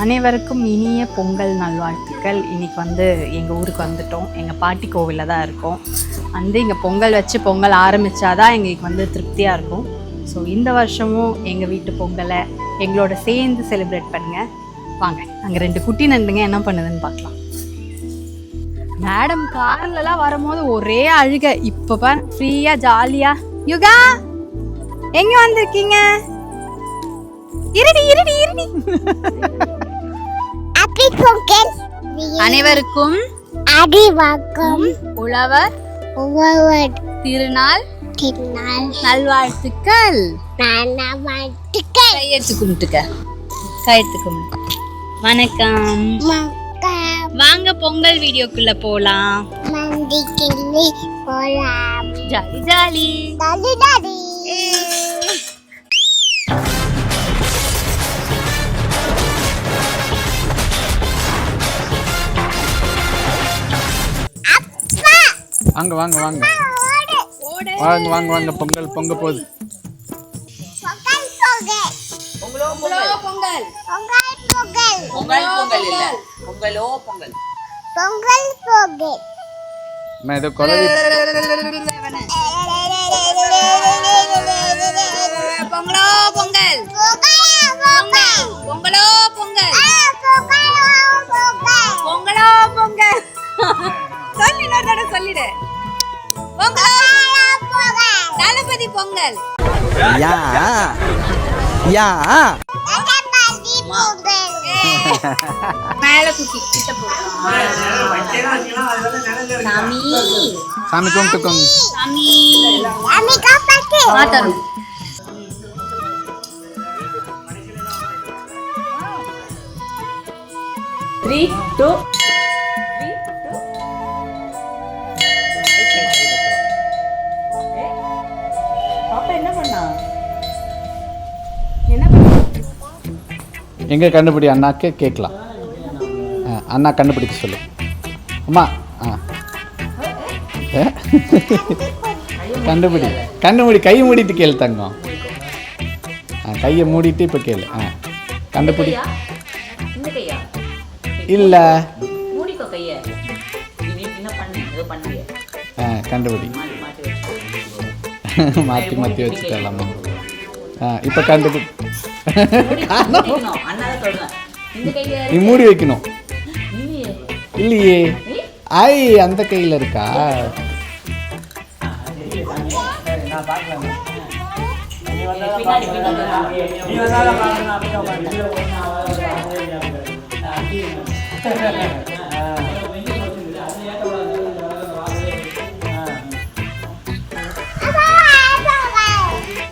அனைவருக்கும் இனிய பொங்கல் நல்வாழ்த்துக்கள். இன்றைக்கி எங்கள் ஊருக்கு வந்துட்டோம். எங்கள் பாட்டி கோவிலில் தான் இருக்கோம். இங்கே பொங்கல் வச்சு பொங்கல் ஆரம்பித்தாதான் எங்களுக்கு திருப்தியாக இருக்கும். ஸோ இந்த வருஷமும் எங்கள் வீட்டு பொங்கலை எங்களோட சேர்ந்து செலிப்ரேட் பண்ணுங்கள். வாங்க, அங்கே 2 குட்டி நண்டுங்க என்ன பண்ணுதுன்னு பார்க்கலாம். மேடம் கார்லலாம் வரும்போது ஒரே அழுக. இப்போ ஃப்ரீயாக ஜாலியாக. யுகா எங்கே வந்திருக்கீங்க? இருடி இருடி இருடி. அனைவருக்கும் உழவர் திருநாள் நல்வாழ்த்துக்கள். கையெழுத்து கும்பிட்டுக்க. கையெழுத்து கும்பிட்டு வணக்கம். வாங்க பொங்கல் வீடியோக்குள்ள போலாம். Jolly jolly. வாங்க வாங்க வாங்க வாங்க வாங்க வாங்க. பொங்கல் பொங்க போகுது. ஏதோ கொலவி. பொங்கலோ பொங்கல் பொங்கலோ பொங்கல் பொங்கலோ பொங்கல். சொல்லிடு சொல்லிடு. தளபதி பொங்கல். யா யா மேல குட்டி கிட்ட போ. சாமி சாமி கும்பிட்டுக்கோங்க. சாமி சாமி காப்பாத்து. மாதரு 3 2 எங்கே கண்டுபிடி அண்ணாக்கு கேட்கலாம். அண்ணா கண்டுபிடிக்க சொல்லு அம்மா. கண்டுபிடி கண்டுபிடி. கையை மூடிட்டு கேளு தங்கம். கையை மூடிட்டு இப்போ கேளு. கண்டுபிடி. இல்லை கண்டுபிடி. மாற்றி மாற்றி வச்சுக்கலாமா? இப்போ கண்டுபிடி. நீ மூடி வைக்கணும். இல்லையே. ஐ அந்த கையில் இருக்கா?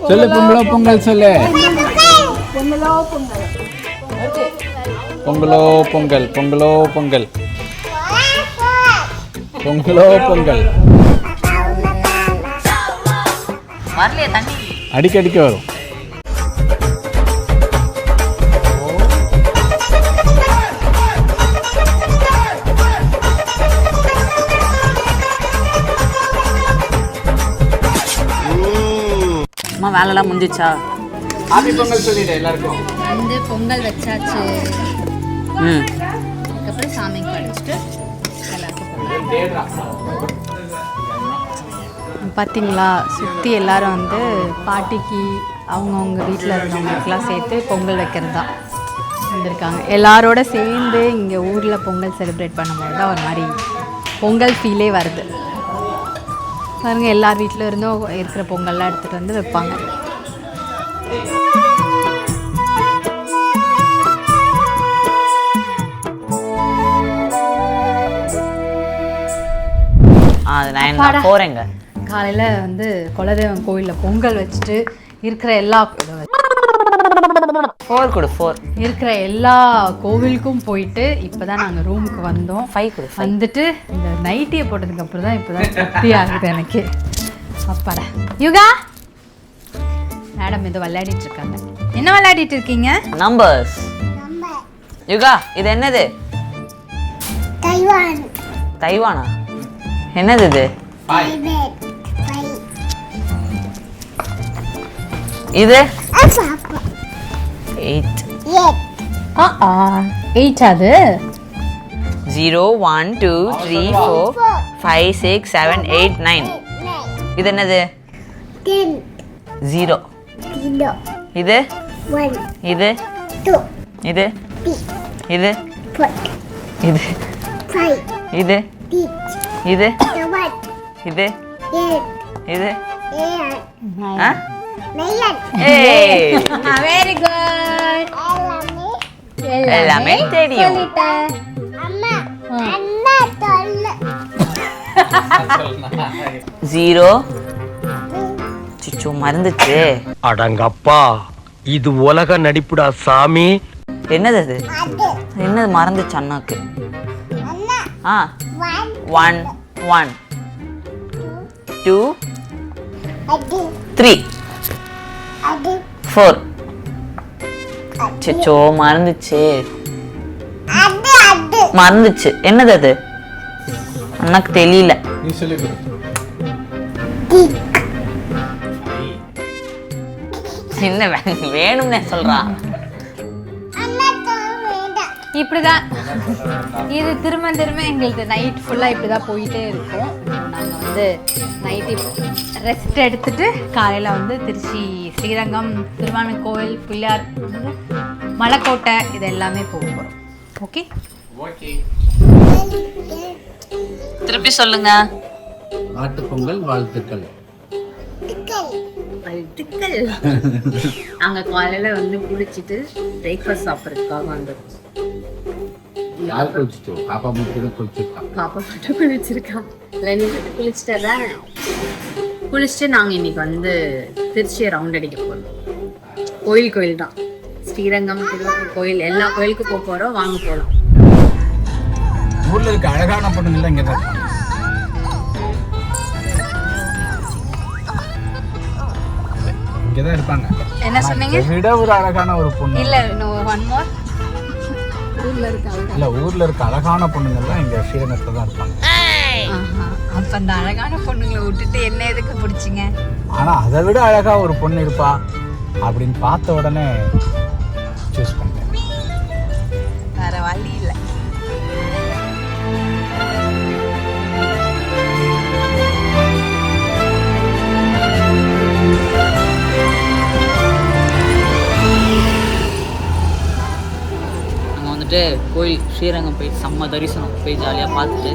சொல்லு பொங்கலோ பொங்கல் சொல்லு. பொங்கலோ பொங்கல் பொங்கலோ பொங்கல் பொங்கலோ பொங்கல். அடிக்கடிக்க வரும். அம்மா வேலைலாம் முடிஞ்சிச்சா? ஹாப்பி பொங்கல் சொல்லிடு எல்லாருக்கும். பொங்கல் வச்சாச்சு. அதுக்கப்புறம் சாமி கழிச்சிட்டு பார்த்தீங்களா, சுற்றி எல்லாரும் பாட்டிக்கு அவங்கவுங்க வீட்டில் இருந்தவங்களுக்கெல்லாம் சேர்த்து பொங்கல் வைக்கிறது தான் வந்திருக்காங்க. எல்லாரோட சேர்ந்து இங்கே ஊரில் பொங்கல் செலிப்ரேட் பண்ணும்போது தான் ஒரு மாதிரி பொங்கல் ஃபீலே வருது. பாருங்க, எல்லார் வீட்டில் இருந்தும் இருக்கிற பொங்கல்லாம் எடுத்துகிட்டு வந்து வைப்பாங்க. போறேங்க. காலையில் குலதெய்வம் கோயிலில் பொங்கல் வச்சுட்டு இருக்கிற எல்லா இருக்கிற எல்லா கோவிலுக்கும் போயிட்டு இப்போதான் நாங்கள் ரூமுக்கு வந்தோம். வந்துட்டு இந்த நைட்டியை போட்டதுக்கு அப்புறம் தான் இப்போதான் திருப்தி ஆகுது எனக்கு. அப்பாடா. யுகா மேடம் ஏதோ விளையாடிட்டு இருக்காங்க. என்ன விளையாடிட்டு இருக்கீங்க? நம்பர்ஸ். யுகா இது என்னது? தைவானா? என்னது இது? இது 8. 8 அது 0 1 2 3 4 5 6 7 8 9. இது என்னது? 0. இது இது இது இது இது இது இது இது இது ஆ? ஏய், வெரி குட் எல்லாமே தெரியும். ஜீரோ சிச்சோ மறந்துச்சு. அடங்கப்பா இது உலக நடிப்புடா சாமி. என்னது அது? என்னது மறந்துச்சு அண்ணாக்கு? ஆ 1 1 2 3 4. சிச்சோ மறந்துச்சு மறந்துச்சு. என்னது அது? அண்ணாக்கு தெரியல. நீ சொல்லி கொடு. என்ன வேணும்னே சொல்றா. இப்படிதான் இது திரும்ப திரும்ப எங்களுக்கு நைட் ஃபுல்லாக இப்படி தான் போயிட்டே இருக்கும். நாங்கள் வந்து நைட்டு ரெஸ்ட் எடுத்துட்டு காலையில் வந்து திருச்சி ஸ்ரீரங்கம் திருவானை கோவில் பிள்ளையார் வந்து மலைக்கோட்டை இது எல்லாமே போக போகிறோம். ஓகே திருப்பி சொல்லுங்க. மாட்டுப் பொங்கல் வாழ்த்துக்கள். வாழ்த்துக்கள். நாங்கள் காலையில் வந்து குளிச்சுட்டு பிரேக்ஃபாஸ்ட் சாப்பிட்றதுக்காக வந்துடும். யார் குளிச்சுட்டோம்? பாப்பா மட்டும் குளிச்சுருக்கான். பாப்பா மட்டும் குளிச்சிருக்கான். குளிச்சுட்டா குளிச்சுட்டு நாங்கள் இன்னைக்கு வந்து திருச்சியை ரவுண்ட் அடிக்க போகிறோம். கோயில் தான். ஸ்ரீரங்கம் திருவாரூர் கோயில் எல்லா கோயிலுக்கும் போக போகிறோம். வாங்க போகலாம். ஊர்ல இருக்க அழகான பொண்ணுங்கள்லாம் இங்கே தான் இருப்பாங்க. இங்கே தான் இருப்பாங்க. என்ன சொன்னீங்க? விட ஒரு அழகான ஒரு பொண்ணு இல்லை ஒன் மோர். ஊர்ல இருக்க அழகான பொண்ணுங்கள்லாம் இங்க ஸ்ரீரங்கத்துல தான் இருப்பாங்க. அப்ப அந்த அழகான பொண்ணுங்களை விட்டுட்டு என்ன எதுக்கு பிடிச்சிங்க? ஆனா அதை விட அழகா ஒரு பொண்ணு இருப்பா அப்படின்னு பார்த்த உடனே சூஸ் பண்ணிட்டேன். வேற வழி இல்லை. கோயில் ஸ்ரீரங்கம் போய் செம்ம தரிசனம் போய் ஜாலியாக பார்த்துட்டு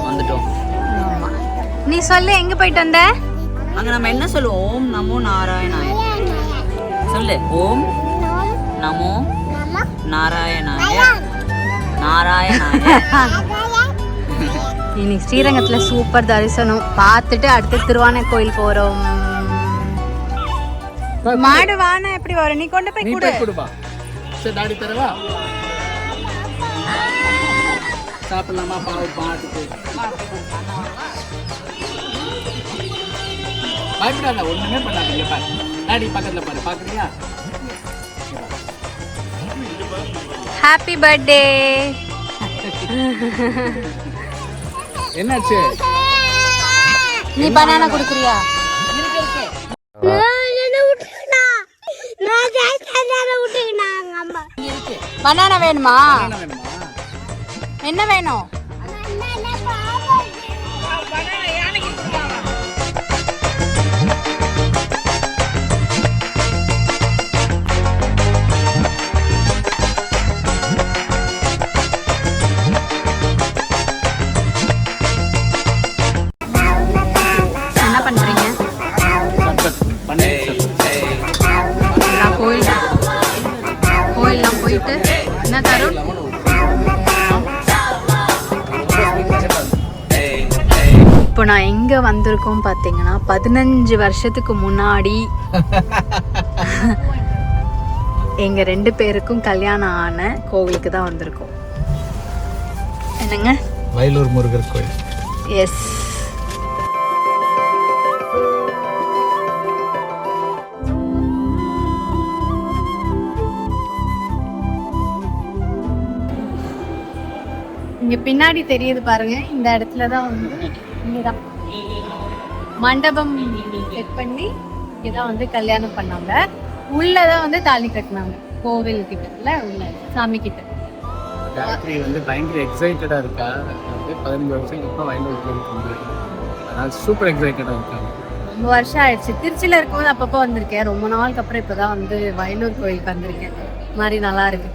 வந்துட்டோம். நீ சொல்லு, எங்க போயிட்டு வந்த? அங்கே நம்ம என்ன சொல்லுவோம்? ஓம் நமோ நாராயணாய சொல்லு. ஓம் நமோ நாராயணாய நாராயணாய. இன்னைக்கு ஸ்ரீரங்கத்துல சூப்பர் தரிசனம் பார்த்துட்டு அடுத்து திருவானை கோயில் போறோம். மாடு வான எப்படி வரும்? நீ கொண்டு போய் கொடுப்பா. சரி தாடி தரவா? சாப்பிடலாமா? பாட்டுக்கு பயப்படாத, ஒண்ணுமே பண்ணாதீங்க. பாரு டாடி பக்கத்துல பாரு. பாக்குறியா? Happy birthday. என்னாச்சு? நீ பனானா குடுக்குறியா? பனானா வேணுமா? என்ன வேணும்? என்ன பண்றீங்க? கோயிலாம் போயிட்டு என்ன தரும்? இப்போ நான் எங்கே வந்திருக்கோம் பார்த்தீங்கன்னா 15 வருஷத்துக்கு முன்னாடி எங்கள் 2 பேருக்கும் கல்யாணம் ஆன கோவிலுக்கு தான் வந்திருக்கோம். என்னங்க? வயலூர் முருகர் கோயில். எஸ். இங்கே பின்னாடி தெரியுது பாருங்க. இந்த இடத்துல தான் வந்து இங்கதான் மண்டபம் செட் பண்ணி இதான் வந்து கல்யாணம் பண்ணாங்க. உள்ளதான் வந்து தாலி கட்டினாங்க கோவில் கிட்ட. உள்ள சாமி கிட்ட காயத்ரி வந்து பயங்கர எக்ஸைட்டடாக இருக்கா. வந்து 15 வருஷத்துக்கு அப்புறம் வயலூர் கோயிலுக்கு வந்துருக்கு. அதனால் சூப்பர் எக்ஸைட்டடாக இருக்காங்க. ரொம்ப வருஷம் ஆயிடுச்சு. திருச்சியில் இருக்கும்போது அப்பப்போ வந்திருக்கேன். ரொம்ப நாளுக்கு அப்புறம் இப்போ தான் வந்து வயலூர் கோயிலுக்கு வந்திருக்கேன். மாதிரி நல்லா இருக்கு.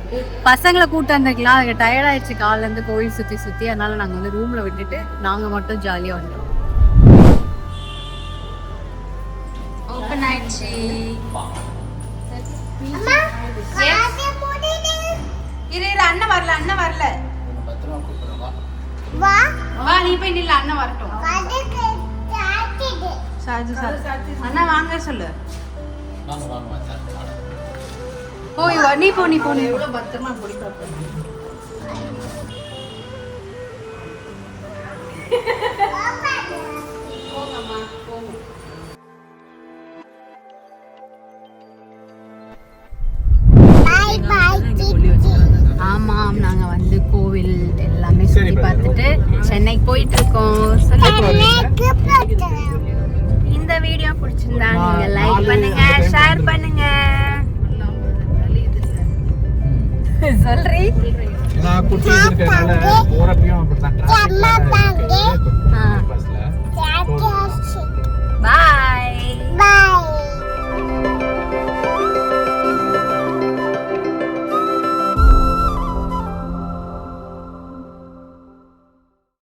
பசங்களை கூட்டு வந்திருக்கலாம். அதுக்கு டயர்ட் ஆயிடுச்சு காலிலேருந்து கோயில் சுற்றி சுற்றி. அதனால நாங்கள் வந்து ரூமில் விட்டுட்டு நாங்கள் மட்டும் ஜாலியாக வந்துட்டோம். ஓப்பன் ஆயிடுச்சு. இரு அண்ணன் வரல வா நீ போய் நில்ல, அண்ணன் வரட்டும். அண்ணா வாங்க சொல்லு. போய் நீ போ எவ்வளவு பத்திரமா பிடிப்பா. ஆமாம், நாங்க வந்து கோவில் எல்லாமே சுற்றி பார்த்துட்டு சென்னைக்கு போயிட்டு இருக்கோம். இந்த வீடியோ பிடிச்சிருந்தா நீங்க லைக் பண்ணுங்க, ஷேர் பண்ணுங்க. சொல்றீ நான் குட்டி இருக்கிறதுனால போறப்பையும் அப்படிதான்